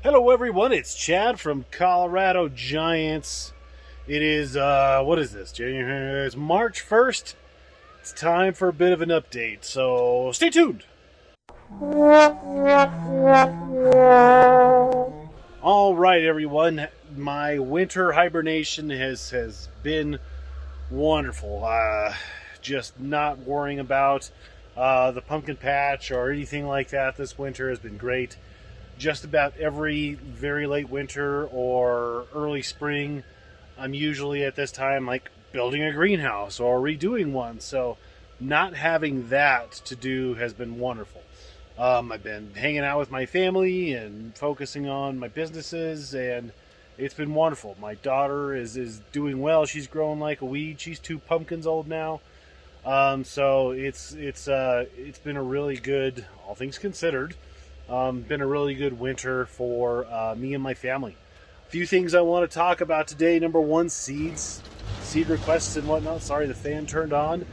Hello everyone, it's Chad from Colorado Giants. It is, what is this? January, it's March 1st. It's time for a bit of an update, so stay tuned. All right, everyone, my winter hibernation has been wonderful. Just not worrying about the pumpkin patch or anything like that this winter has been great. Just about every very late winter or early spring, I'm usually at this time like building a greenhouse or redoing one. So not having that to do has been wonderful. I've been hanging out with my family and focusing on my businesses, and it's been wonderful. My daughter is doing well. She's growing like a weed. She's 2 pumpkins old now. So it's been a really good, all things considered, been a really good winter for me and my family. A few things I want to talk about today. Number one, seed requests and whatnot. Sorry, the fan turned on.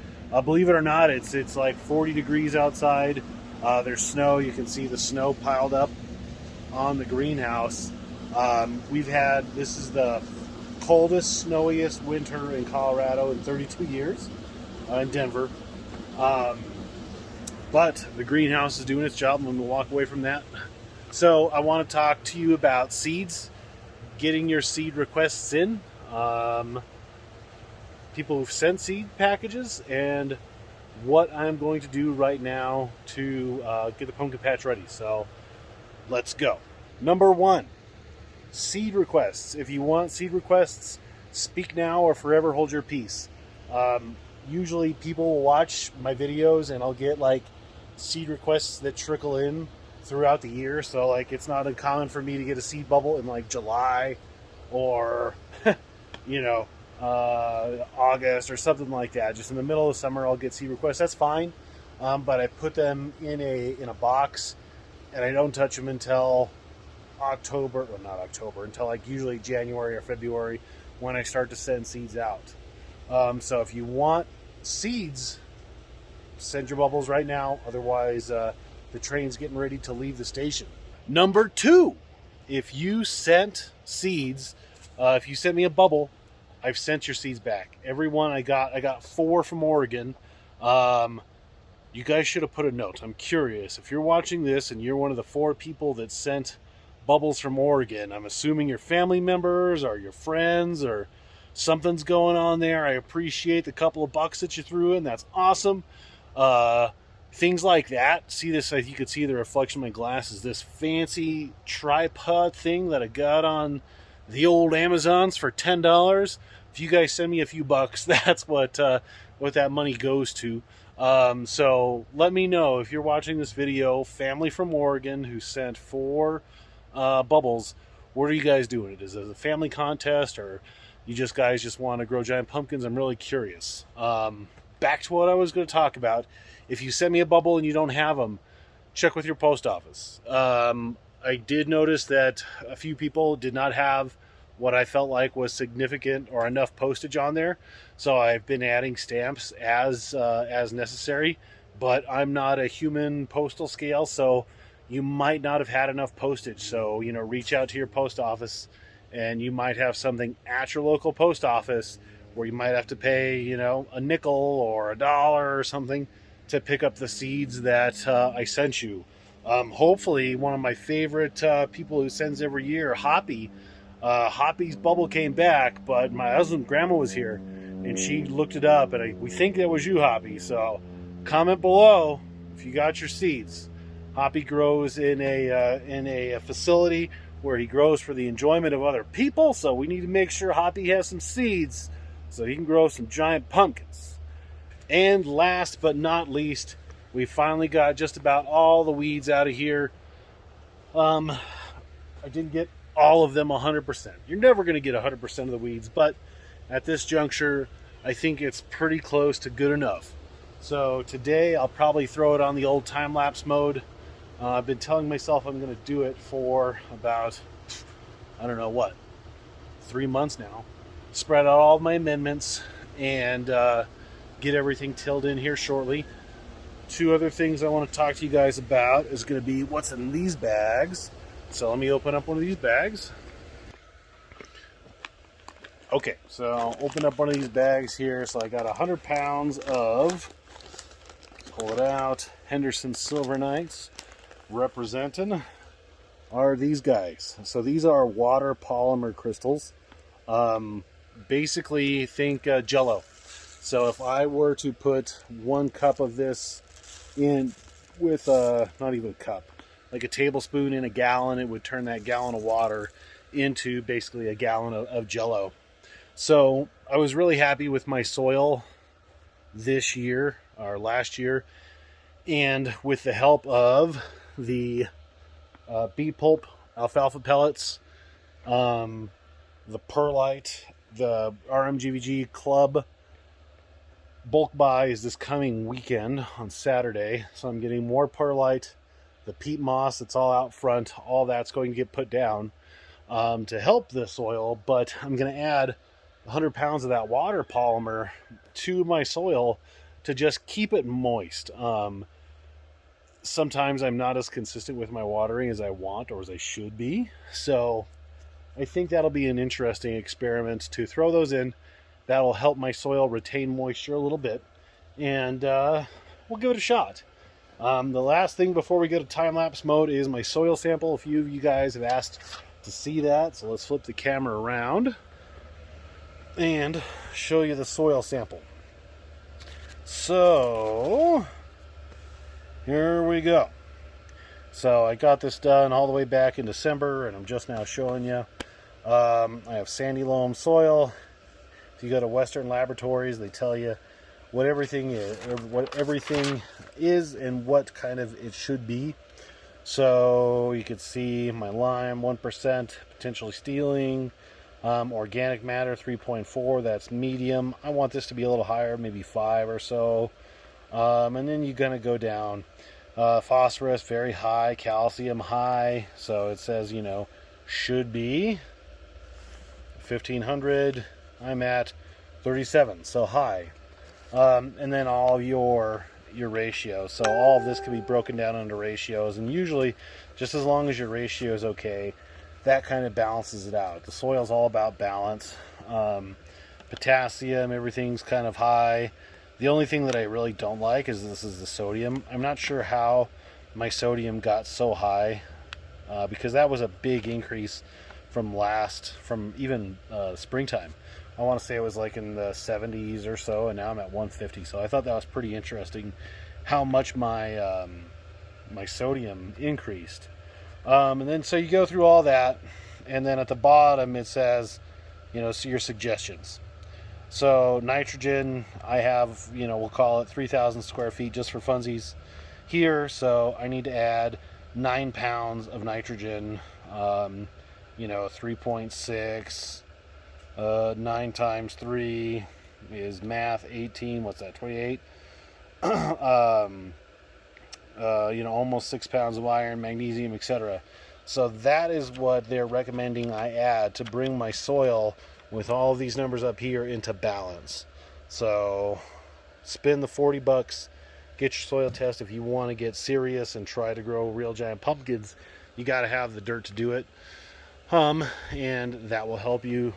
Believe it or not, it's like 40 degrees outside. There's snow. You can see the snow piled up on the greenhouse. This is the coldest, snowiest winter in Colorado in 32 years in Denver. But the greenhouse is doing its job. I'm going to walk away from that. So I want to talk to you about seeds, getting your seed requests in, people who've sent seed packages, and what I'm going to do right now to get the pumpkin patch ready. So let's go. Number one, seed requests. If you want seed requests, speak now or forever hold your peace. Usually people will watch my videos and I'll get like seed requests that trickle in throughout the year. So like it's not uncommon for me to get a seed bubble in like July or August or something like that. Just in the middle of summer I'll get seed requests. That's fine. But I put them in a box and I don't touch them until until like usually January or February when I start to send seeds out. So if you want seeds, send your bubbles right now. Otherwise, the train's getting ready to leave the station. Number two, if you sent seeds, if you sent me a bubble, I've sent your seeds back. Every one I got 4 from Oregon. You guys should have put a note. I'm curious. If you're watching this and you're one of the 4 people that sent bubbles from Oregon, I'm assuming your family members or your friends or something's going on there. I appreciate the couple of bucks that you threw in. That's awesome. Things like that. See this? You could see the reflection of my glasses. This fancy tripod thing that I got on the old Amazons for $10. If you guys send me a few bucks, that's what that money goes to. So let me know if you're watching this video. Family from Oregon who sent 4 bubbles. What are you guys doing? Is it a family contest or you guys just want to grow giant pumpkins? I'm really curious. Back to what I was going to talk about. If you send me a bubble and you don't have them, check with your post office. I did notice that a few people did not have what I felt like was significant or enough postage on there. So I've been adding stamps as necessary, but I'm not a human postal scale, so you might not have had enough postage. So, reach out to your post office and you might have something at your local post office where you might have to pay, a nickel or $1 or something to pick up the seeds that I sent you. Hopefully, one of my favorite people who sends every year, Hoppy, Hoppy's bubble came back, but my husband's grandma was here and she looked it up and we think that was you, Hoppy. So comment below if you got your seeds. Hoppy grows in a facility where he grows for the enjoyment of other people, so we need to make sure Hoppy has some seeds so he can grow some giant pumpkins. And last but not least, we finally got just about all the weeds out of here. I didn't get all of them 100%. You're never going to get 100% of the weeds, but at this juncture, I think it's pretty close to good enough. So today, I'll probably throw it on the old time-lapse mode. I've been telling myself I'm going to do it for about, 3 months now. Spread out all of my amendments and get everything tilled in here shortly. 2 other things I want to talk to you guys about is going to be what's in these bags. So let me open up one of these bags. Okay, so I'll open up one of these bags here. So I got 100 pounds of, pull it out, Henderson Silver Knights. Representing are these guys. So these are water polymer crystals. Basically think Jello. So if I were to put 1 cup of this in with not even a cup, like a tablespoon in a gallon, it would turn that gallon of water into basically a gallon of Jello. So I was really happy with my soil this year, or last year, and with the help of the bee pulp alfalfa pellets, the perlite, the RMGVG Club bulk buy is this coming weekend on Saturday. So I'm getting more perlite, the peat moss that's all out front, all that's going to get put down to help the soil. But I'm going to add 100 pounds of that water polymer to my soil to just keep it moist. Sometimes I'm not as consistent with my watering as I want or as I should be. So I think that'll be an interesting experiment to throw those in. That'll help my soil retain moisture a little bit. And we'll give it a shot. The last thing before we go to time-lapse mode is my soil sample. A few of you guys have asked to see that. So let's flip the camera around and show you the soil sample. So here we go. So I got this done all the way back in December, and I'm just now showing you. I have sandy loam soil. If you go to Western Laboratories, they tell you what everything is and what kind of it should be. So you can see my lime 1%, potentially stealing. Organic matter 3.4, that's medium. I want this to be a little higher, maybe 5 or so. And then you're going to go down. Phosphorus very high, calcium high. So it says, should be 1500. I'm at 37, so high. And then all your ratios. So all of this can be broken down into ratios, and usually just as long as your ratio is okay, that kind of balances it out. The soil's all about balance. Potassium, everything's kind of high. The only thing that I really don't like is the sodium. I'm not sure how my sodium got so high, because that was a big increase from even springtime. I want to say it was like in the 70s or so, and now I'm at 150. So I thought that was pretty interesting how much my my sodium increased. And then so you go through all that, and then at the bottom it says, so your suggestions. So nitrogen, I have, we'll call it 3,000 square feet just for funsies here. So I need to add 9 pounds of nitrogen, 3.6, 9 times 3 is math, 18, what's that, 28? Almost 6 pounds of iron, magnesium, etc. So that is what they're recommending I add to bring my soil with all of these numbers up here into balance. So spend the $40, get your soil test. If you want to get serious and try to grow real giant pumpkins, you got to have the dirt to do it. And that will help you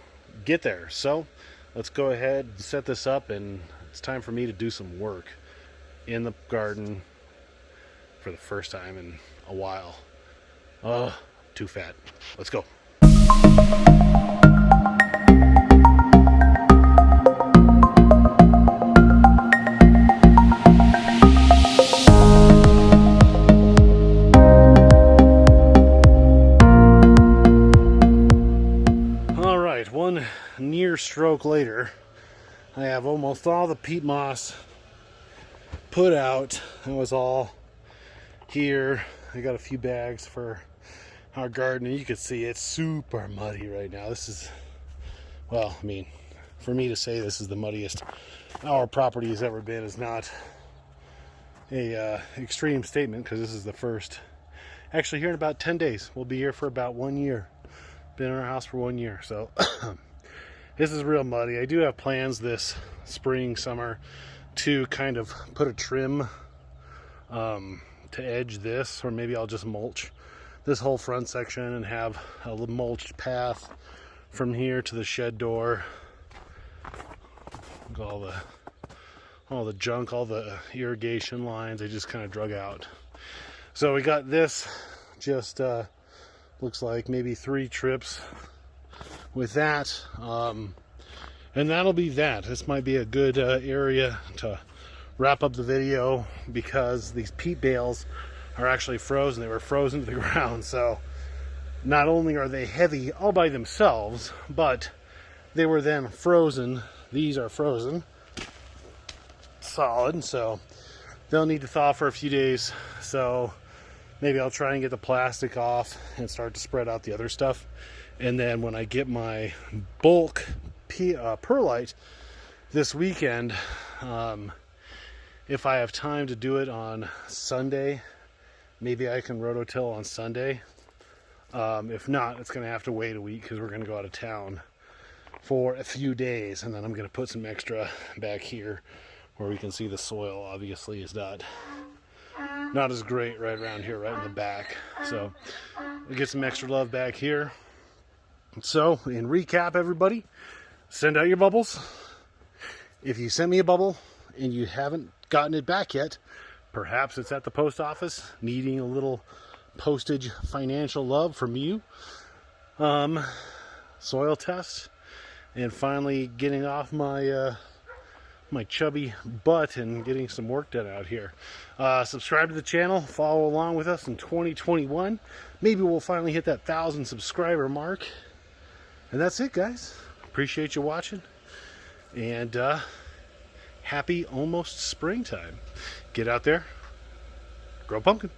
get there. So let's go ahead and set this up, and it's time for me to do some work in the garden for the first time in a while. Too fat. Let's go. All right, one near stroke later, I have almost all the peat moss put out. It was all here. I got a few bags for our garden, and you can see it's super muddy right now. This is, for me to say this is the muddiest our property has ever been is not a extreme statement, because this is the first, actually here in about 10 days. We'll be here for about 1 year. Been in our house for 1 year, so this is real muddy. I do have plans this spring, summer to kind of put a trim to edge this, or maybe I'll just mulch this whole front section and have a mulched path from here to the shed door. All the junk, all the irrigation lines, I just kind of drug out. So we got this, just looks like maybe 3 trips with that, and that'll be that. This might be a good area to wrap up the video, because these peat bales are actually frozen. They were frozen to the ground, so not only are they heavy all by themselves, but they were then frozen. These are frozen solid, so they'll need to thaw for a few days. So maybe I'll try and get the plastic off and start to spread out the other stuff. And then when I get my bulk perlite this weekend, if I have time to do it on Sunday, maybe I can rototill on Sunday. If not, it's going to have to wait a week, because we're going to go out of town for a few days, and then I'm going to put some extra back here where we can see the soil obviously is not as great right around here, right in the back. So we get some extra love back here. So in recap, everybody, send out your bubbles. If you sent me a bubble and you haven't gotten it back yet, perhaps it's at the post office needing a little postage financial love from you. Soil test, and finally getting off my my chubby butt and getting some work done out here. Subscribe to the channel, follow along with us in 2021. Maybe we'll finally hit that 1,000 subscriber mark. And that's it, guys. Appreciate you watching, and happy almost springtime. Get out there, grow pumpkin.